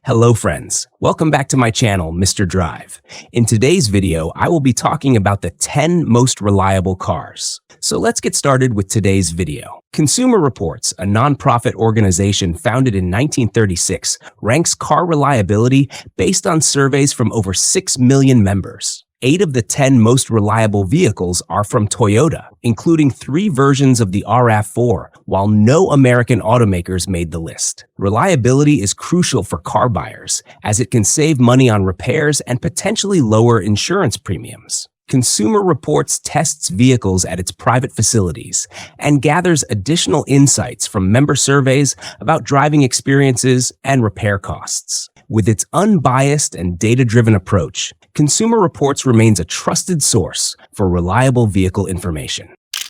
Hello friends, welcome back to my channel, Mr. Drive. In today's video, I will be talking about the 10 most reliable cars. So let's get started with today's video. Consumer Reports, a nonprofit organization founded in 1936, ranks car reliability based on surveys from over 6 million members. 8 of the 10 most reliable vehicles are from Toyota, including 3 versions of the RAV4, while no American automakers made the list. Reliability is crucial for car buyers, as it can save money on repairs and potentially lower insurance premiums. Consumer Reports tests vehicles at its private facilities and gathers additional insights from member surveys about driving experiences and repair costs. With its unbiased and data-driven approach, Consumer Reports remains a trusted source for reliable vehicle information.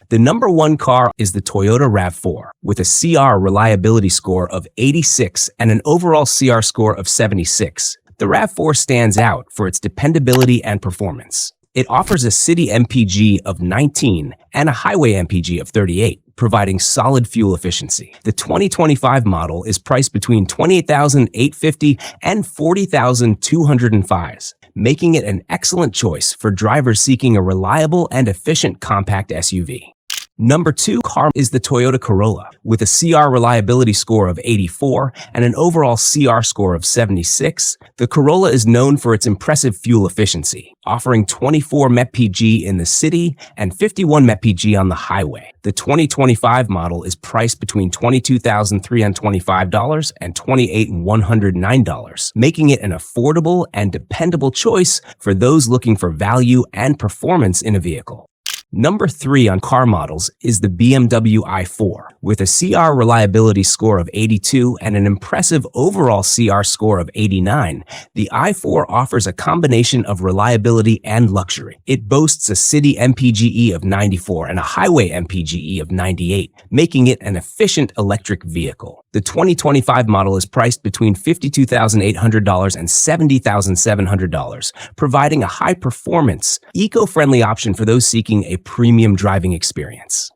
The number 1 car is the Toyota RAV4, with a CR reliability score of 86 and an overall CR score of 76. The RAV4 stands out for its dependability and performance. It offers a city MPG of 19 and a highway MPG of 38, providing solid fuel efficiency. The 2025 model is priced between $28,850 and $40,205, making it an excellent choice for drivers seeking a reliable and efficient compact SUV. Number 2 car is the Toyota Corolla, with a CR reliability score of 84 and an overall CR score of 76. The Corolla is known for its impressive fuel efficiency, offering 24 mpg in the city and 51 mpg on the highway. The 2025 model is priced between $22,325 and $28,109, making it an affordable and dependable choice for those looking for value and performance in a vehicle. Number 3 on car models is the BMW i4, with a CR reliability score of 82 and an impressive overall CR score of 89. The i4 offers a combination of reliability and luxury. It boasts a city MPGe of 94 and a highway MPGe of 98, making it an efficient electric vehicle. The 2025 model is priced between $52,800 and $70,700, providing a high-performance, eco-friendly option for those seeking a premium driving experience.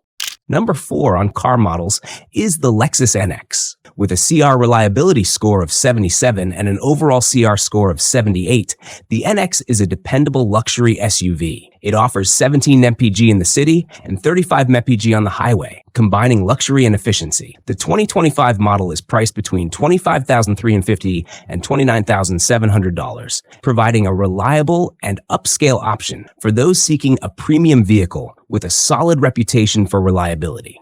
Number 4 on car models is the Lexus NX. With a CR reliability score of 77 and an overall CR score of 78, the NX is a dependable luxury SUV. It offers 17 mpg in the city and 35 mpg on the highway, combining luxury and efficiency. The 2025 model is priced between $25,350 and $29,700, providing a reliable and upscale option for those seeking a premium vehicle with a solid reputation for reliability.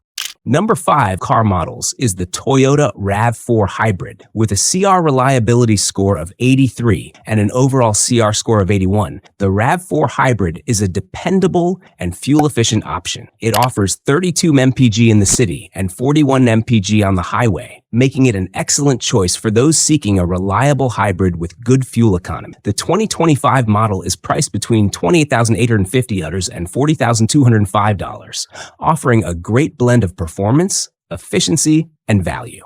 Number 5 car models is the Toyota RAV4 Hybrid, with a CR reliability score of 83 and an overall CR score of 81. The RAV4 Hybrid is a dependable and fuel-efficient option. It offers 32 mpg in the city and 41 mpg on the highway, making it an excellent choice for those seeking a reliable hybrid with good fuel economy. The 2025 model is priced between $28,850 and $40,205, offering a great blend of performance, efficiency, and value.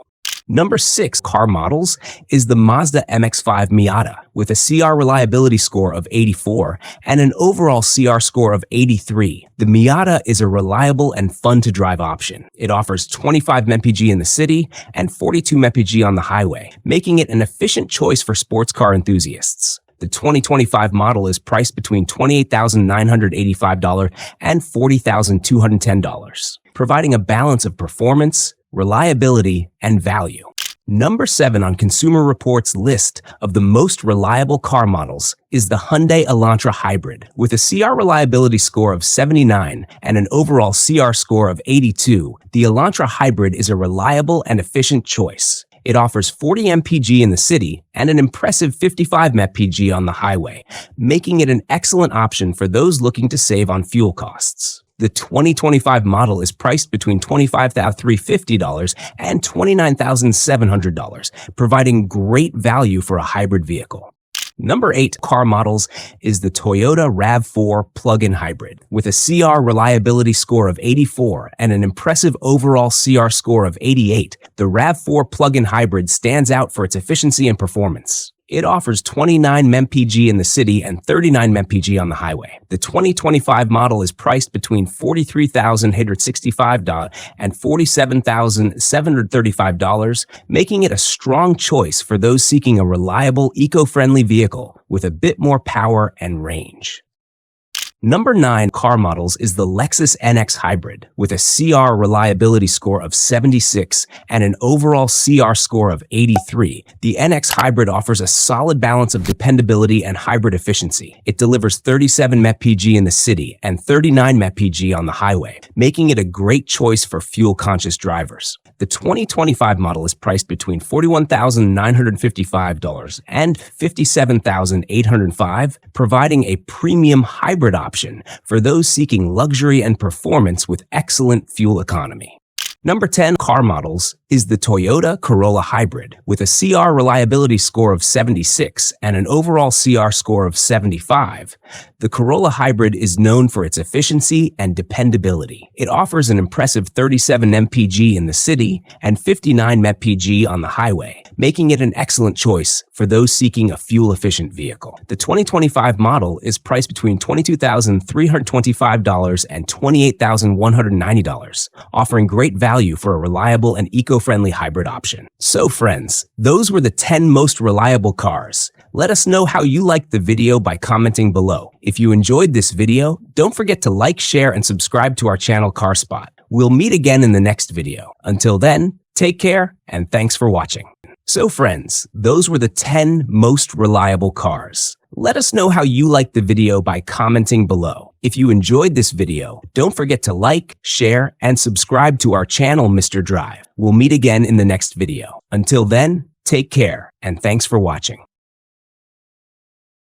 Number 6 car models is the Mazda MX-5 Miata, with a CR reliability score of 84 and an overall CR score of 83. The Miata is a reliable and fun-to-drive option. It offers 25 mpg in the city and 42 mpg on the highway, making it an efficient choice for sports car enthusiasts. The 2025 model is priced between $28,985 and $40,210, providing a balance of performance, reliability, and value. Number 7 on Consumer Reports' list of the most reliable car models is the Hyundai Elantra Hybrid. With a CR reliability score of 79 and an overall CR score of 82, the Elantra Hybrid is a reliable and efficient choice. It offers 40 mpg in the city and an impressive 55 mpg on the highway, making it an excellent option for those looking to save on fuel costs. The 2025 model is priced between $25,350 and $29,700, providing great value for a hybrid vehicle. Number 8 car models is the Toyota RAV4 plug-in hybrid. With a CR reliability score of 84 and an impressive overall CR score of 88, the RAV4 plug-in hybrid stands out for its efficiency and performance. It offers 29 mpg in the city and 39 mpg on the highway. The 2025 model is priced between $43,865 and $47,735, making it a strong choice for those seeking a reliable, eco-friendly vehicle with a bit more power and range. Number 9 car models is the Lexus NX Hybrid with a CR reliability score of 76 and an overall CR score of 83. The NX Hybrid offers a solid balance of dependability and hybrid efficiency. It delivers 37 mpg in the city and 39 mpg on the highway, making it a great choice for fuel-conscious drivers. The 2025 model is priced between $41,955 and $57,805, providing a premium hybrid option for those seeking luxury and performance with excellent fuel economy. Number 10 car models is the Toyota Corolla Hybrid with a CR reliability score of 76 and an overall CR score of 75. The Corolla Hybrid is known for its efficiency and dependability. It offers an impressive 37 mpg in the city and 59 mpg on the highway, making it an excellent choice for those seeking a fuel-efficient vehicle. The 2025 model is priced between $22,325 and $28,190, offering great value for a reliable and eco-friendly hybrid option. So friends, those were the 10 most reliable cars. Let us know how you liked the video by commenting below. If you enjoyed this video, don't forget to like, share, and subscribe to our channel CarSpot. We'll meet again in the next video. Until then, take care and thanks for watching. So friends, those were the 10 most reliable cars. Let us know how you liked the video by commenting below. If you enjoyed this video, don't forget to like, share, and subscribe to our channel, Mr. Drive. We'll meet again in the next video. Until then, take care and thanks for watching.